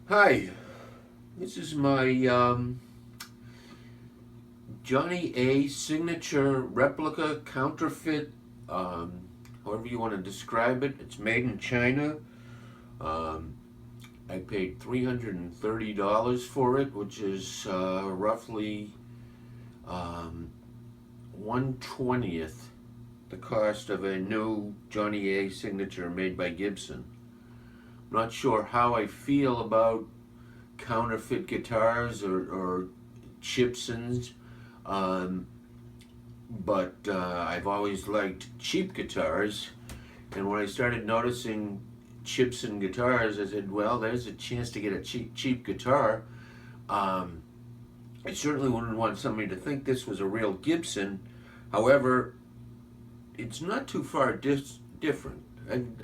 Hi, this is my Johnny A signature replica counterfeit, however you want to describe it. It's made in China. Um, I paid $330 for it, which is roughly 1/20th the cost of a new Johnny A signature made by Gibson. Not sure how I feel about counterfeit guitars or Chibsons, um, but I've always liked cheap guitars. And when I started noticing Chibson guitars, I said, well, there's a chance to get a cheap guitar. Um, I certainly wouldn't want somebody to think this was a real Gibson. However, it's not too far different.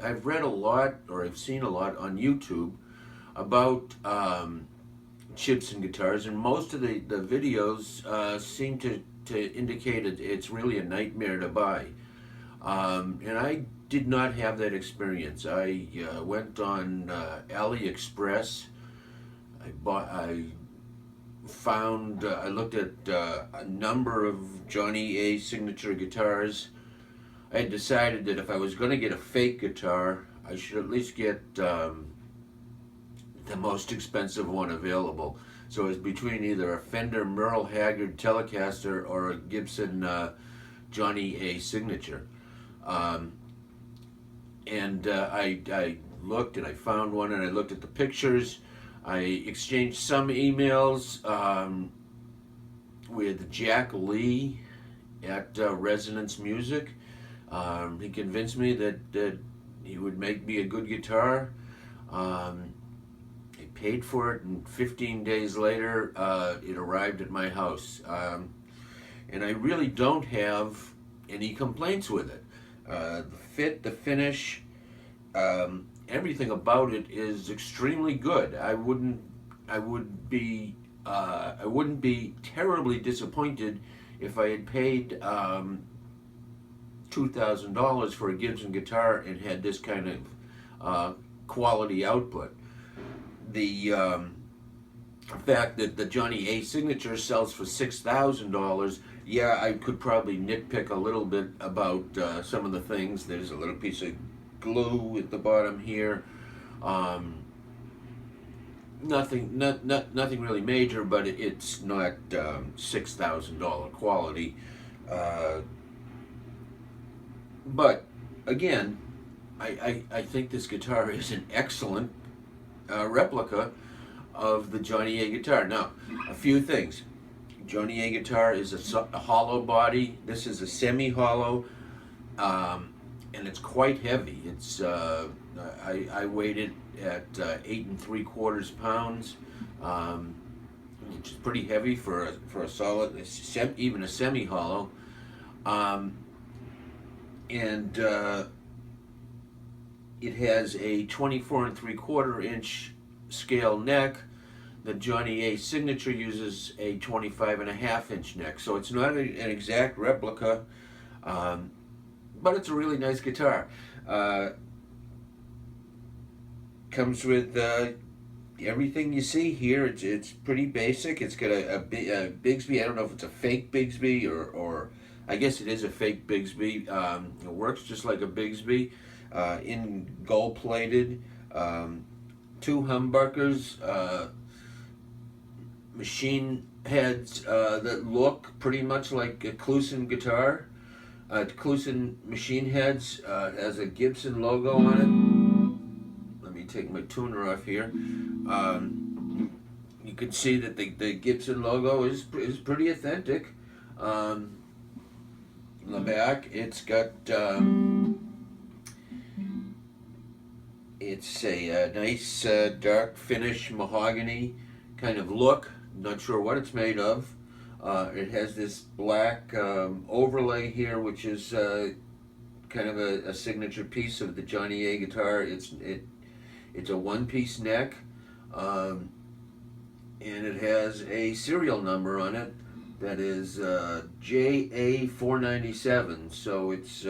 I've read a lot, or I've seen a lot on YouTube about Chibson guitars, and most of the videos seem to indicate it's really a nightmare to buy. And I did not have that experience. I went on Aliexpress. I found, I looked at a number of Johnny A signature guitars. I had decided that if I was going to get a fake guitar, I should at least get the most expensive one available. So it was between either a Fender Merle Haggard Telecaster or a Gibson Johnny A signature. I looked and I found one, and I looked at the pictures. I exchanged some emails with Jack Lee at Resonance Music. He convinced me that he would make me a good guitar. I paid for it, and 15 days later, it arrived at my house. And I really don't have any complaints with it. The fit, the finish, everything about it is extremely good. I wouldn't be terribly disappointed if I had paid $2,000 for a Gibson guitar and had this kind of quality output. The fact that the Johnny A signature sells for $6,000, yeah, I could probably nitpick a little bit about some of the things. There's a little piece of glue at the bottom here. Nothing really major, but it's not $6,000 quality. But again, I think this guitar is an excellent replica of the Johnny A guitar. Now, a few things. Johnny A guitar is a hollow body. This is a semi-hollow, and it's quite heavy. It's I weighed it at 8 3/4 pounds, which is pretty heavy for a solid, even a semi-hollow. And it has a 24 3/4 scale neck. The Johnny A signature uses a 25.5 neck, so it's not an exact replica, but it's a really nice guitar. Comes with everything you see here. It's pretty basic. It's got a Bigsby. I don't know if it's a fake Bigsby or I guess it is a fake Bigsby. It works just like a Bigsby, in gold plated. Two humbuckers, machine heads that look pretty much like a Kluson guitar. Kluson machine heads has a Gibson logo on it. Let me take my tuner off here. You can see that the Gibson logo is pretty authentic. On the back, it's got it's a nice dark finish mahogany kind of look. Not sure what it's made of. It has this black overlay here, which is kind of a signature piece of the Johnny A guitar. It's a one-piece neck, and it has a serial number on it that is JA497. So it's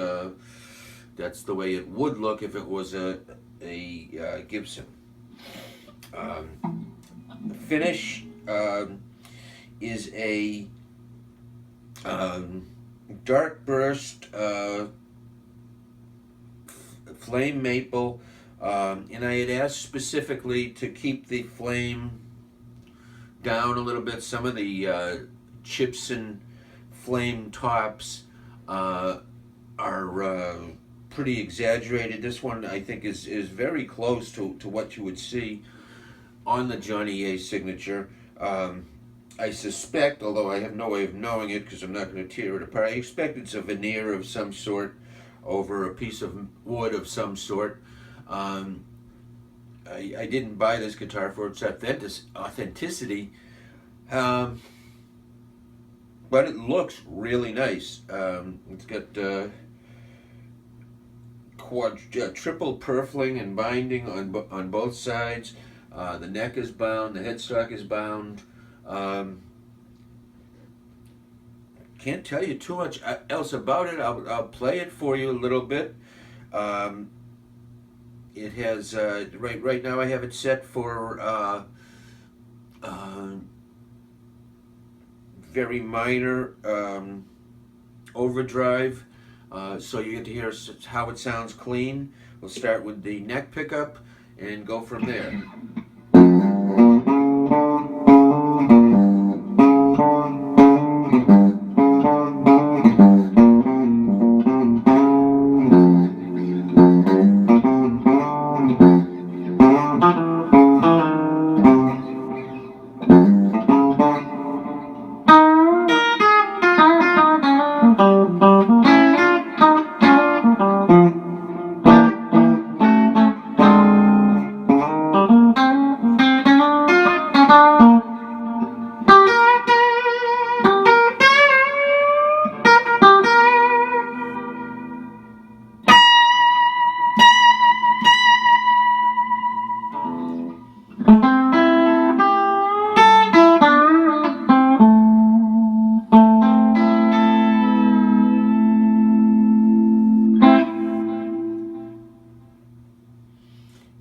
That's the way it would look if it was a Gibson. The finish is a dark burst flame maple, and I had asked specifically to keep the flame down a little bit. Some of the Chibson flame tops are pretty exaggerated. This one I think is very close to what you would see on the Johnny A signature. I suspect, although I have no way of knowing it because I'm not going to tear it apart, I expect it's a veneer of some sort over a piece of wood of some sort. I didn't buy this guitar for its authenticity, but it looks really nice. It's got triple purfling and binding on both sides. The neck is bound, the headstock is bound. Can't tell you too much else about it. I'll play it for you a little bit. It has right now I have it set for very minor overdrive, so you get to hear how it sounds clean. We'll start with the neck pickup and go from there.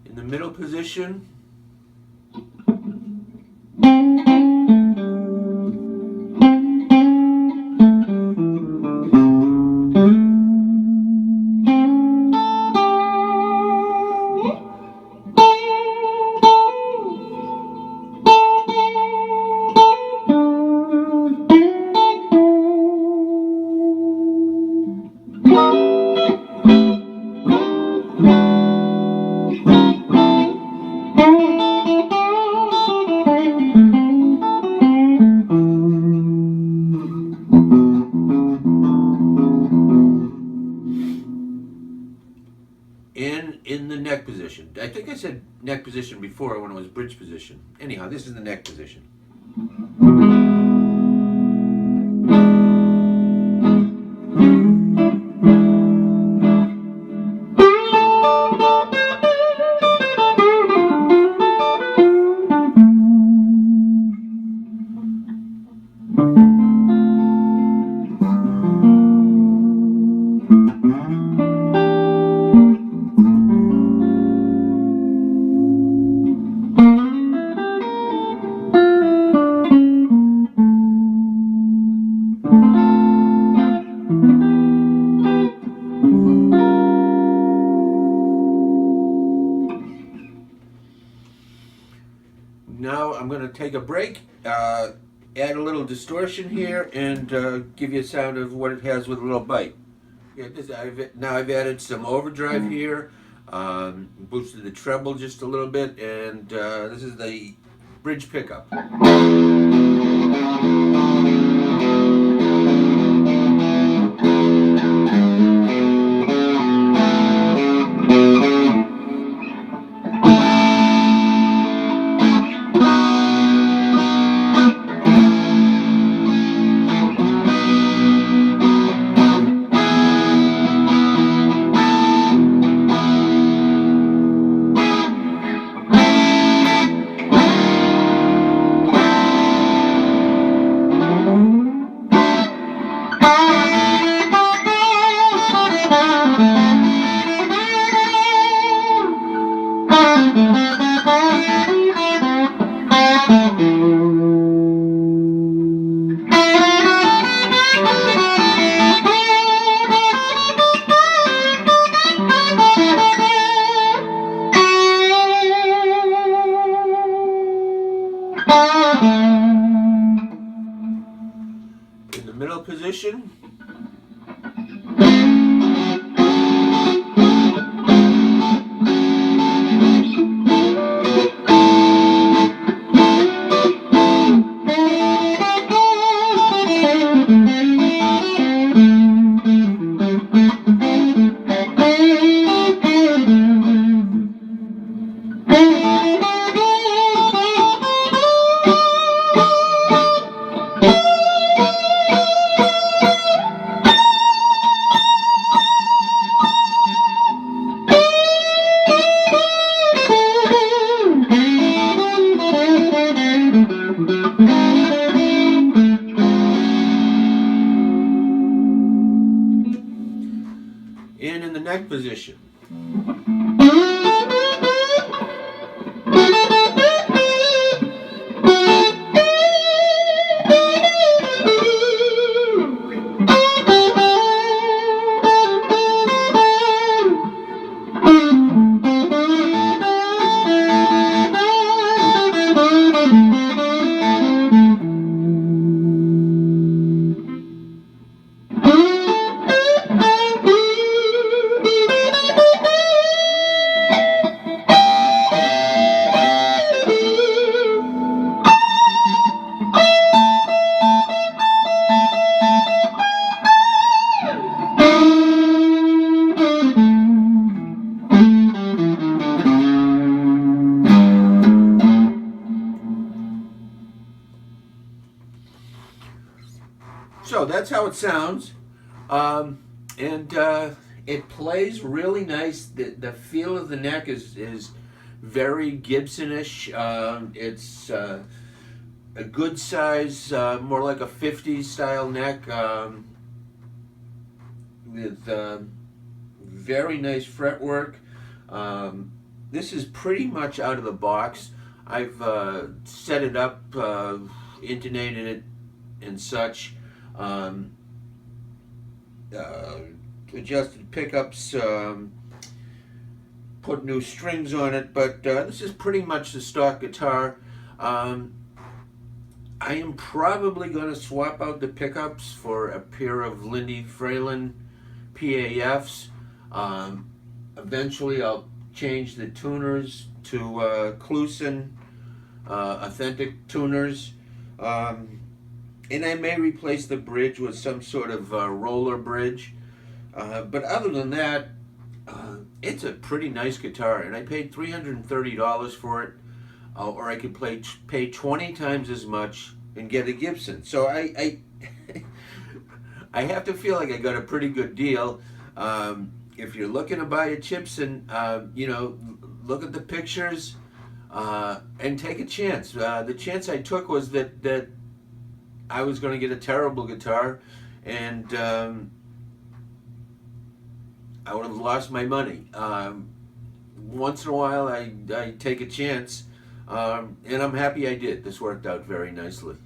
In the middle position, in the neck position. I think I said neck position before when it was bridge position. Anyhow, this is the neck position. Now I'm going to take a break, add a little distortion here, and give you a sound of what it has with a little bite. Yeah, now I've added some overdrive here, boosted the treble just a little bit, and this is the bridge pickup. position. And in the neck position. So that's how it sounds, and it plays really nice. The feel of the neck is very Gibson-ish. It's a good size, more like a 50s style neck, with very nice fretwork. This is pretty much out of the box. I've set it up, intonated it and such. Adjusted pickups, put new strings on it, but this is pretty much the stock guitar. I am probably going to swap out the pickups for a pair of Lindy Fralin PAFs. Eventually I'll change the tuners to Kluson authentic tuners. And I may replace the bridge with some sort of roller bridge. But other than that, it's a pretty nice guitar. And I paid $330 for it. Or I could pay 20 times as much and get a Gibson. So I have to feel like I got a pretty good deal. If you're looking to buy a Chibson, look at the pictures and take a chance. The chance I took was that I was going to get a terrible guitar, and I would have lost my money. Once in a while, I take a chance, and I'm happy I did. This worked out very nicely.